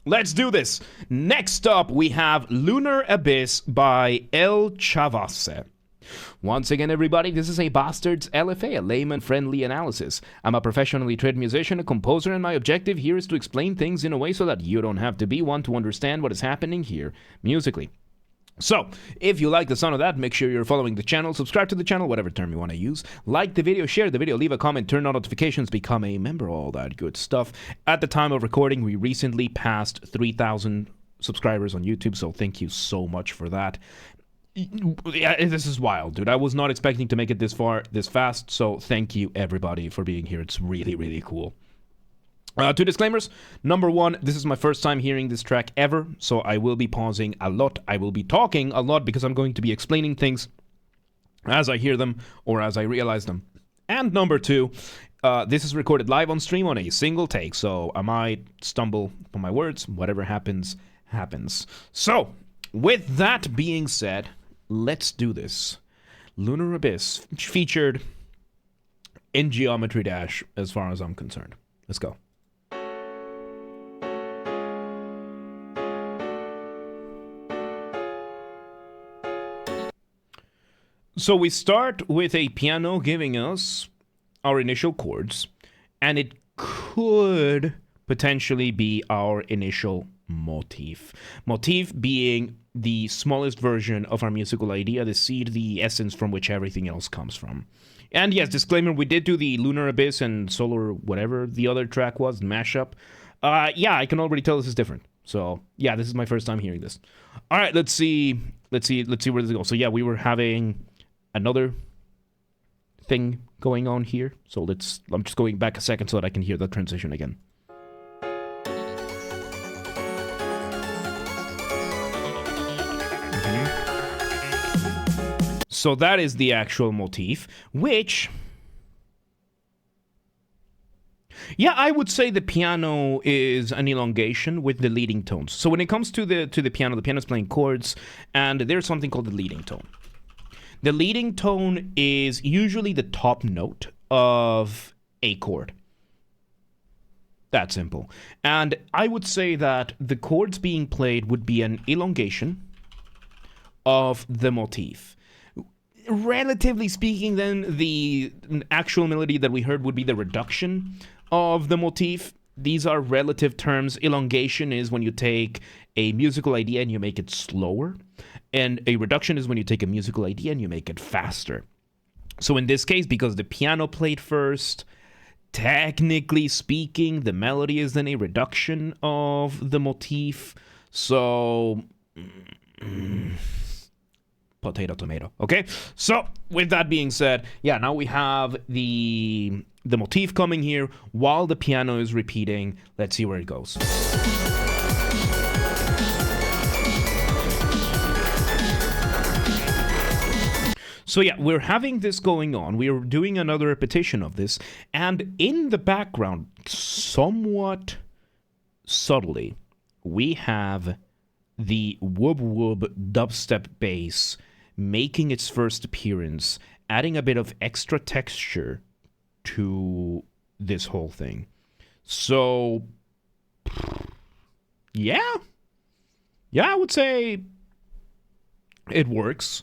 let's do this. Next up, we have Lunar Abyss by Lchavasse. Once again, everybody, this is a Basterd's LFA, a layman-friendly analysis. I'm a professionally trained musician, a composer, and my objective here is to explain things in a way so that you don't have to be one to understand what is happening here musically. So, if you like the sound of that, make sure you're following the channel, subscribe to the channel, whatever term you want to use, like the video, share the video, leave a comment, turn on notifications, become a member, all that good stuff. At the time of recording, we recently passed 3,000 subscribers on YouTube, so thank you so much for that. Yeah, this is wild, dude. I was not expecting to make it this far, this fast, so thank you, everybody, for being here. It's really, really cool. Two disclaimers. Number one, this is my first time hearing this track ever, so I will be pausing a lot. I will be talking a lot because I'm going to be explaining things as I hear them or as I realize them. And number two, this is recorded live on stream on a single take, so I might stumble on my words. Whatever happens, happens. So, with that being said, let's do this. Lunar Abyss, featured in Geometry Dash as far as I'm concerned. Let's go. So we start with a piano giving us our initial chords, and it could potentially be our initial motif. Motif being the smallest version of our musical idea, the seed, the essence from which everything else comes from. And yes, disclaimer, we did do the Lunar Abyss and Solar whatever the other track was, mashup. Yeah, I can already tell this is different. So yeah, this is my first time hearing this. All right, let's see where this goes. So yeah, we were having another thing going on here. So I'm just going back a second so that I can hear the transition again. So that is the actual motif, which, yeah, I would say the piano is an elongation with the leading tones. So when it comes to the piano is playing chords, and there's something called the leading tone. The leading tone is usually the top note of a chord. That simple. And I would say that the chords being played would be an elongation of the motif. Relatively speaking, then, the actual melody that we heard would be the reduction of the motif. These are relative terms. Elongation is when you take a musical idea and you make it slower. And a reduction is when you take a musical idea and you make it faster. So in this case, because the piano played first, technically speaking, the melody is then a reduction of the motif. So, potato, tomato. Okay? So, with that being said, yeah, now we have the motif coming here while the piano is repeating. Let's see where it goes. So yeah, we're having this going on. We're doing another repetition of this. And in the background, somewhat subtly, we have the whoop whoop dubstep bass making its first appearance, adding a bit of extra texture to this whole thing. So, yeah, I would say it works.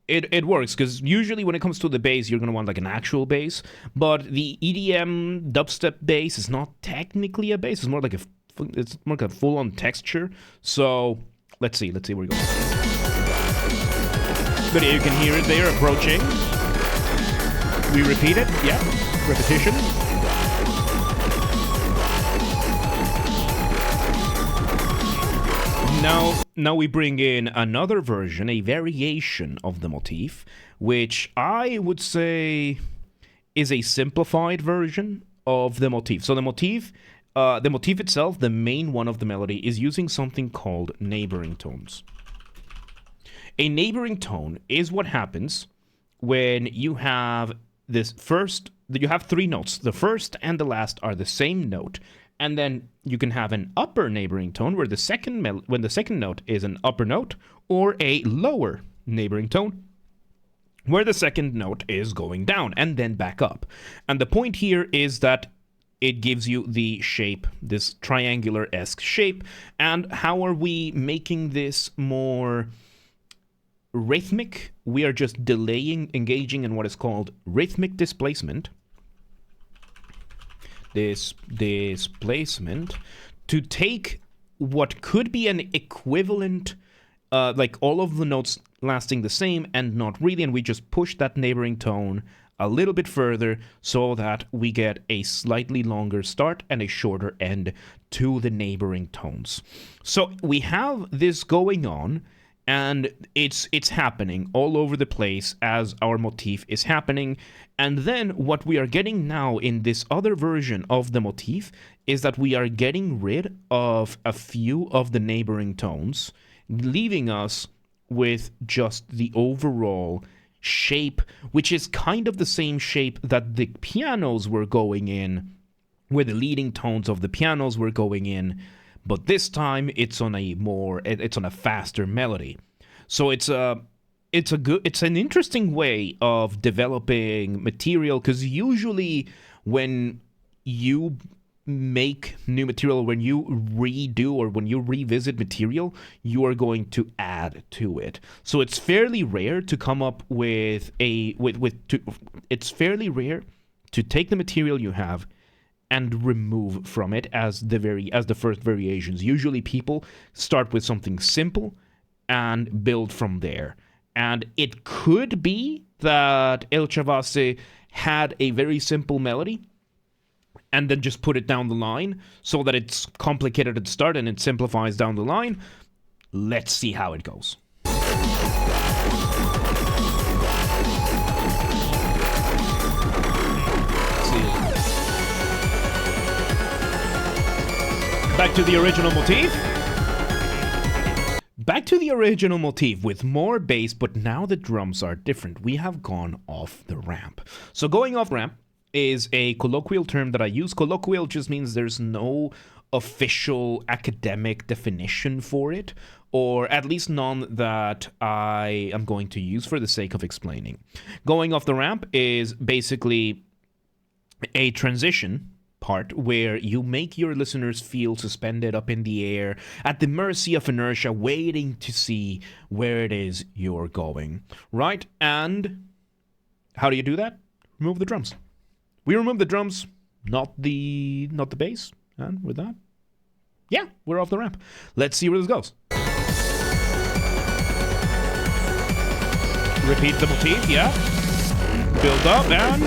It works, because usually when it comes to the bass, you're going to want like an actual bass, but the EDM dubstep bass is not technically a bass. It's more like a full-on texture. So let's see where we go. But you can hear it there approaching. We repeat it, yeah, repetition. Now we bring in another version, a variation of the motif, which I would say is a simplified version of the motif. So the motif itself, the main one of the melody, is using something called neighboring tones. A neighboring tone is what happens when you have you have three notes. The first and the last are the same note. And then you can have an upper neighboring tone where the second note is an upper note, or a lower neighboring tone where the second note is going down and then back up. And the point here is that it gives you the shape, this triangular-esque shape. And how are we making this more rhythmic? We are just engaging in what is called rhythmic displacement. This displacement to take what could be an equivalent, like all of the notes lasting the same and not really, and we just push that neighboring tone a little bit further so that we get a slightly longer start and a shorter end to the neighboring tones. So we have this going on, and it's happening all over the place as our motif is happening. And then what we are getting now in this other version of the motif is that we are getting rid of a few of the neighboring tones, leaving us with just the overall shape, which is kind of the same shape that the pianos were going in, where the leading tones of the pianos were going in, but this time it's on a faster melody. So it's an interesting way of developing material, because usually when you make new material, when you redo or when you revisit material, you are going to add to it. So it's fairly rare to come up with it's fairly rare to take the material you have and remove from it as the first variations. Usually people start with something simple and build from there. And it could be that Lchavasse had a very simple melody and then just put it down the line so that it's complicated at the start and it simplifies down the line. Let's see how it goes. Back to the original motif. Back to the original motif with more bass, but now the drums are different. We have gone off the ramp. So going off ramp is a colloquial term that I use. Colloquial just means there's no official academic definition for it, or at least none that I am going to use for the sake of explaining. Going off the ramp is basically a transition part where you make your listeners feel suspended up in the air at the mercy of inertia, waiting to see where it is you're going, right? And how do you do that? Remove the drums. We remove the drums, not the bass. And with that, yeah, we're off the ramp. Let's see where this goes. Repeat the motif, yeah. Build up and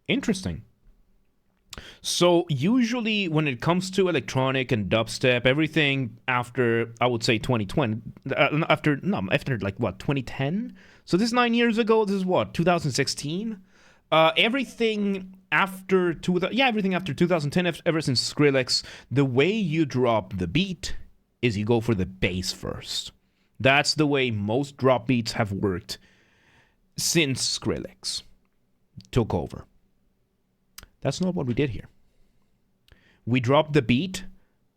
interesting. So usually when it comes to electronic and dubstep, everything after, I would say 2020, after like what, 2010? So this is 9 years ago. This is what, 2016? Everything after everything after 2010, ever since Skrillex, the way you drop the beat is you go for the bass first. That's the way most drop beats have worked since Skrillex took over. That's not what we did here. We dropped the beat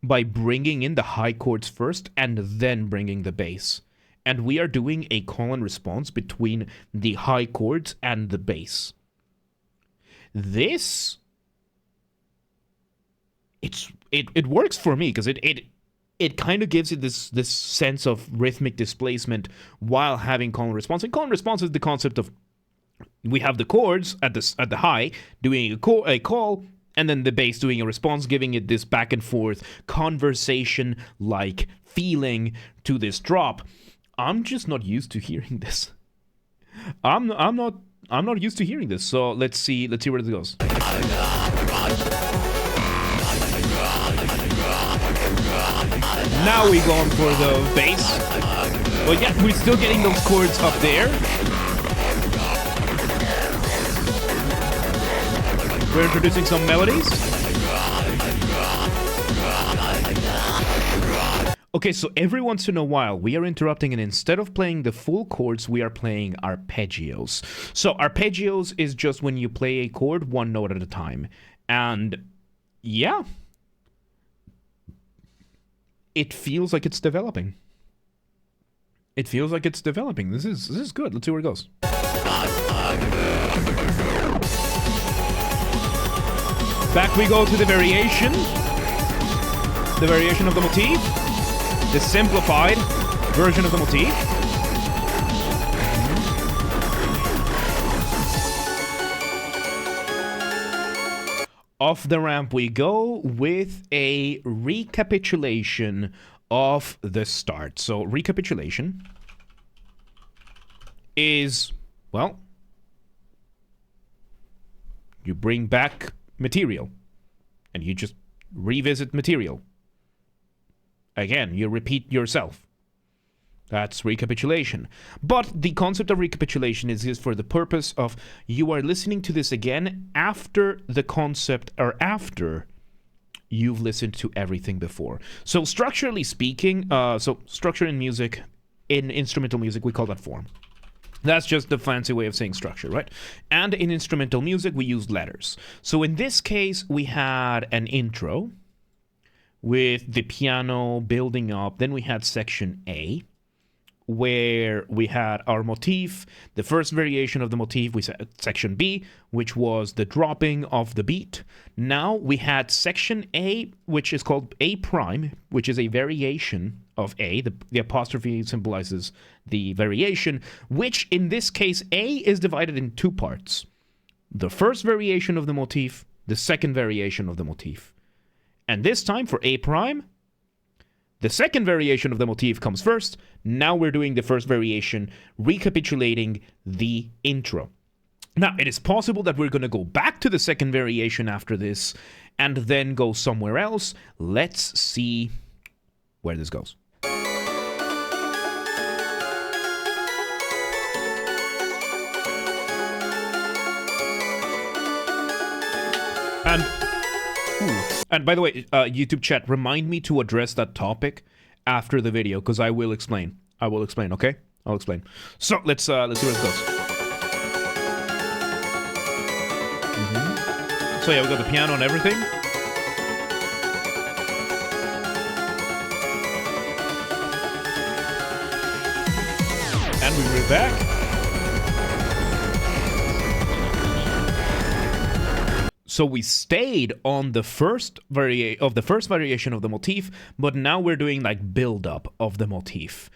by bringing in the high chords first and then bringing the bass. And we are doing a call and response between the high chords and the bass. This, it works for me because it kind of gives it this sense of rhythmic displacement while having call and response. And call and response is the concept of we have the chords at the high doing a call, and then the bass doing a response, giving it this back and forth conversation like feeling to this drop. I'm just not used to hearing this. I'm not used to hearing this. So let's see where it goes. Now we're going for the bass. But yeah, we're still getting those chords up there. We're introducing some melodies. Okay, so every once in a while we are interrupting, and instead of playing the full chords, we are playing arpeggios. So arpeggios is just when you play a chord one note at a time. And yeah, it feels like it's developing. It feels like it's developing. This is good. Let's see where it goes. Back we go to the variation. The variation of the motif. The simplified version of the motif. Off the ramp we go with a recapitulation of the start. So recapitulation is, well, you bring back material and you just revisit material. Again, you repeat yourself. That's recapitulation. But the concept of recapitulation is for the purpose of you are listening to this again after the concept, or after you've listened to everything before. So structurally speaking, so structure in music, in instrumental music, we call that form. That's just the fancy way of saying structure, right? And in instrumental music, we use letters. So in this case, we had an intro with the piano building up. Then we had section A, where we had our motif, the first variation of the motif, we said section B, which was the dropping of the beat. Now we had section A, which is called A prime, which is a variation of A. The apostrophe symbolizes the variation, which in this case, A is divided in two parts. The first variation of the motif, the second variation of the motif. And this time for A prime, the second variation of the motif comes first. Now we're doing the first variation, recapitulating the intro. Now, it is possible that we're going to go back to the second variation after this and then go somewhere else. Let's see where this goes. And by the way, YouTube chat, remind me to address that topic after the video, because I will explain. I will explain, okay? I'll explain. So let's see where it goes. So yeah, we got the piano and everything. And we're back. So we stayed on the first variation of the motif, but now we're doing like build-up of the motif.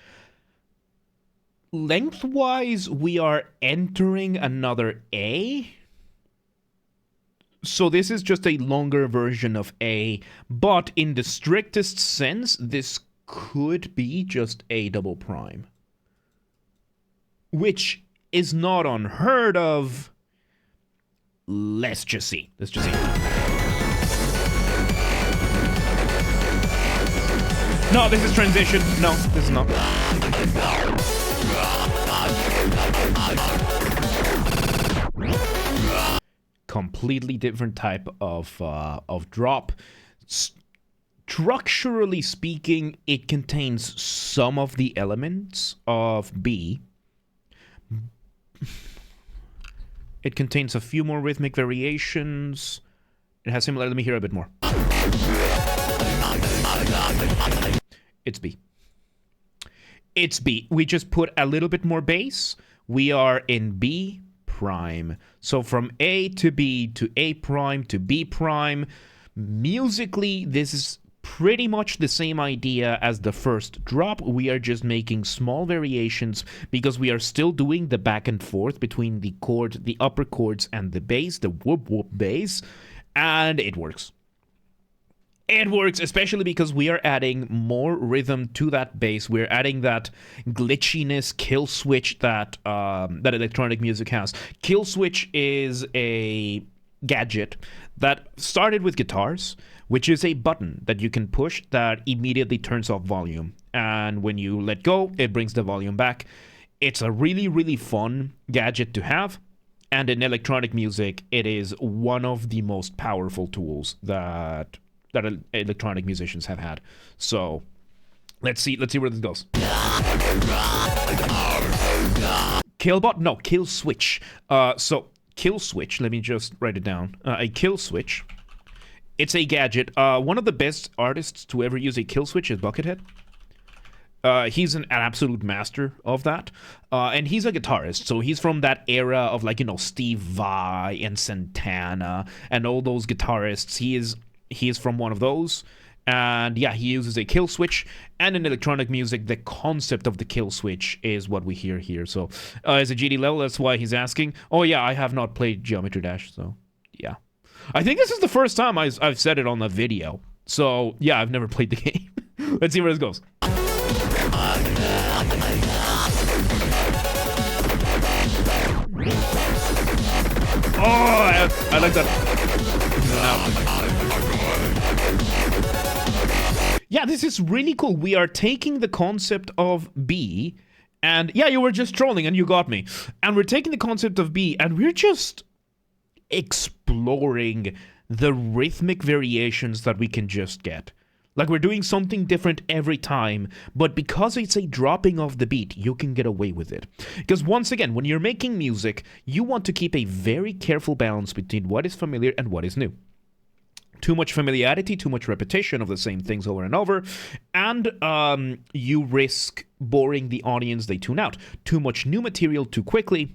Lengthwise, we are entering another A. So this is just a longer version of A, but in the strictest sense, this could be just A double prime, which is not unheard of. Let's just see. No, this is transition. No, this is not. Completely different type of drop. Structurally speaking, it contains some of the elements of B. It contains a few more rhythmic variations. It has similar. Let me hear a bit more. It's B. It's B. We just put a little bit more bass. We are in B prime. So from A to B to A prime to B prime. Musically, this is pretty much the same idea as the first drop. We are just making small variations because we are still doing the back and forth between the chord, the upper chords and the bass, the whoop whoop bass, and it works. It works, especially because we are adding more rhythm to that bass. We're adding that glitchiness, kill switch that that electronic music has. Kill switch is a gadget that started with guitars, which is a button that you can push that immediately turns off volume. And when you let go, it brings the volume back. It's a really, really fun gadget to have. And in electronic music, it is one of the most powerful tools that electronic musicians have had. So let's see where this goes. Killbot? No, kill switch. So kill switch, let me just write it down. A kill switch. It's a gadget. One of the best artists to ever use a kill switch is Buckethead. He's an absolute master of that. And he's a guitarist, so he's from that era of, like, you know, Steve Vai and Santana and all those guitarists. He is from one of those. And yeah, he uses a kill switch, and in electronic music, the concept of the kill switch is what we hear here. So as a GD level, that's why he's asking. Oh yeah, I have not played Geometry Dash, so yeah. I think this is the first time I've said it on the video. So yeah, I've never played the game. Let's see where this goes. Oh, I like that. Yeah, this is really cool. We are taking the concept of B, and yeah, you were just trolling and you got me. And we're taking the concept of B, and we're just exploring the rhythmic variations that we can just get. Like, we're doing something different every time, but because it's a dropping of the beat, you can get away with it. Because once again, when you're making music, you want to keep a very careful balance between what is familiar and what is new. Too much familiarity, too much repetition of the same things over and over, and you risk boring the audience, they tune out. Too much new material too quickly,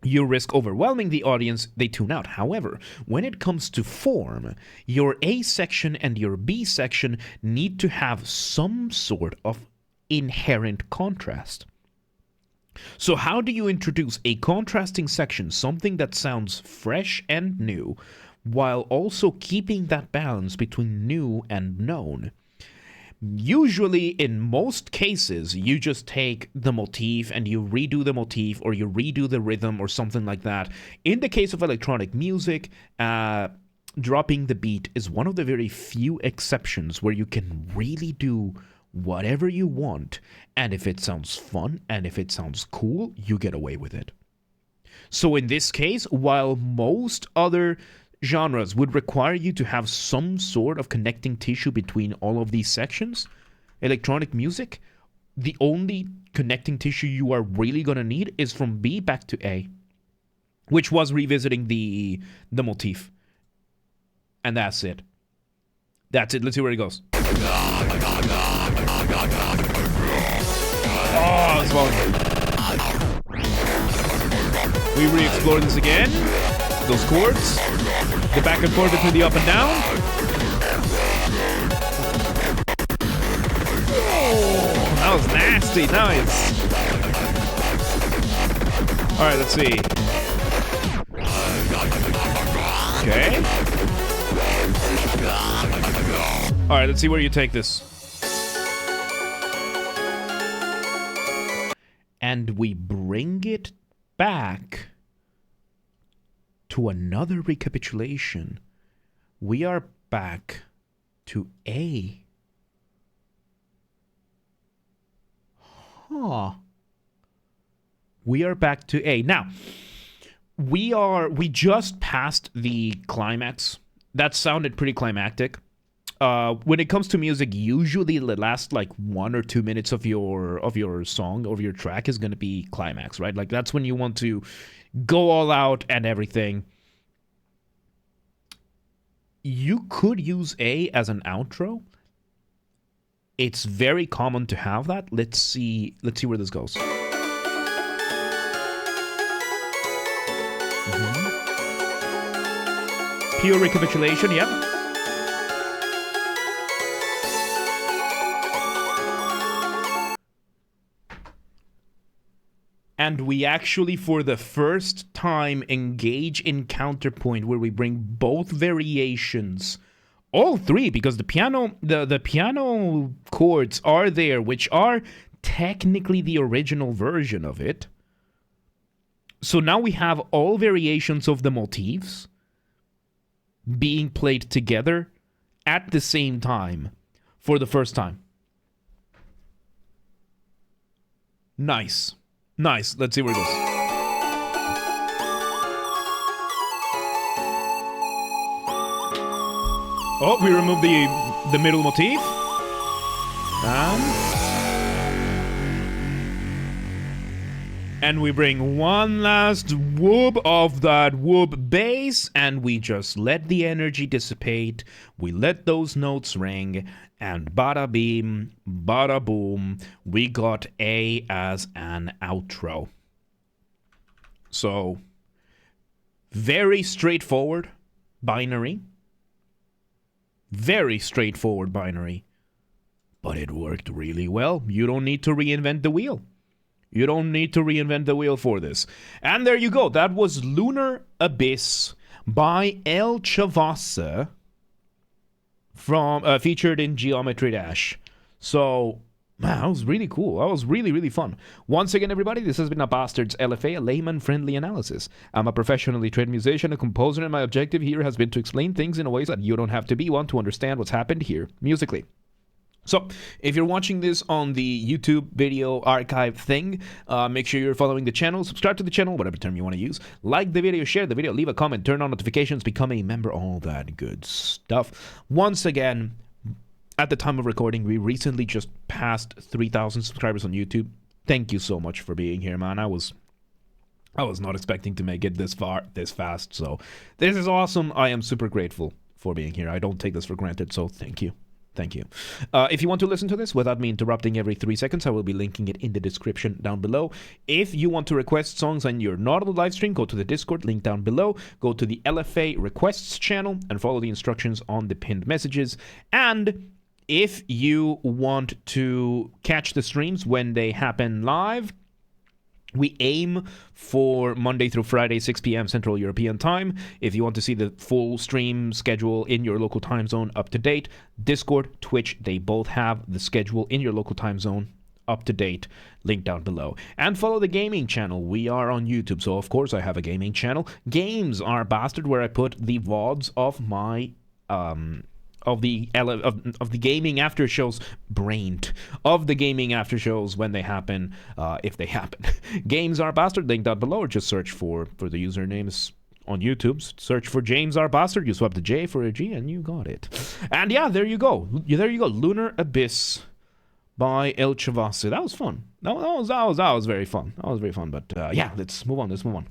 you risk overwhelming the audience, they tune out. However, when it comes to form, your A section and your B section need to have some sort of inherent contrast. So how do you introduce a contrasting section, something that sounds fresh and new, while also keeping that balance between new and known? Usually, in most cases, you just take the motif and you redo the motif, or you redo the rhythm or something like that. In the case of electronic music, dropping the beat is one of the very few exceptions where you can really do whatever you want, and if it sounds fun and if it sounds cool, you get away with it. So in this case, while most other genres would require you to have some sort of connecting tissue between all of these sections, electronic music, the only connecting tissue you are really going to need is from B back to A, which was revisiting the motif. And that's it. That's it. Let's see where it goes. Oh, it's volume. We re-explore this again. Those chords. The back and forth between the up and down. Oh, that was nasty. Nice. Alright, let's see. Okay. Alright, let's see where you take this. And we bring it back to another recapitulation. We are back to A. Huh. We are back to A. Now, we just passed the climax. That sounded pretty climactic. When it comes to music, usually the last like 1 or 2 minutes of your song, of your track, is going to be climax, right? Like, that's when you want to go all out and everything. You could use A as an outro. It's very common to have that. Let's see where this goes. Pure recapitulation, yeah. And we actually, for the first time, engage in counterpoint, where we bring both variations, all three, because the piano chords are there, which are technically the original version of it. So now we have all variations of the motifs being played together at the same time for the first time. Nice. Nice. Let's see where it goes. Oh, we removed the middle motif. And And we bring one last whoop of that whoop bass, and we just let the energy dissipate. We let those notes ring, and bada beam, bada boom, we got A as an outro. So, very straightforward binary. Very straightforward binary. But it worked really well. You don't need to reinvent the wheel. You don't need to reinvent the wheel for this. And there you go. That was Lunar Abyss by Lchavasse from featured in Geometry Dash. So, man, that was really cool. That was really, really fun. Once again, everybody, this has been a Basterd's LFA, a layman-friendly analysis. I'm a professionally trained musician, a composer, and my objective here has been to explain things in a way that you don't have to be one to understand what's happened here musically. So, if you're watching this on the YouTube video archive thing, make sure you're following the channel, subscribe to the channel, whatever term you want to use, like the video, share the video, leave a comment, turn on notifications, become a member, all that good stuff. Once again, at the time of recording, we recently just passed 3,000 subscribers on YouTube. Thank you so much for being here, man. I was not expecting to make it this far, this fast, so this is awesome. I am super grateful for being here. I don't take this for granted, so thank you. Thank you. If you want to listen to this without me interrupting every 3 seconds, I will be linking it in the description down below. If you want to request songs and you're not on the live stream, go to the Discord link down below. Go to the LFA requests channel and follow the instructions on the pinned messages. And if you want to catch the streams when they happen live, we aim for Monday through Friday, 6 p.m. Central European Time. If you want to see the full stream schedule in your local time zone up to date, Discord, Twitch, they both have the schedule in your local time zone up to date. Link down below. And follow the gaming channel. We are on YouTube, so of course I have a gaming channel. Games are Basterd, where I put the VODs of my of the gaming after shows, of the gaming after shows when they happen, if they happen. Games are Basterd, link down below, or just search for the usernames on YouTube. Search for James R. Basterd, you swap the J for a G, and you got it. And yeah, there you go. Lunar Abyss by Lchavasse. That was fun. That was very fun. But yeah, let's move on.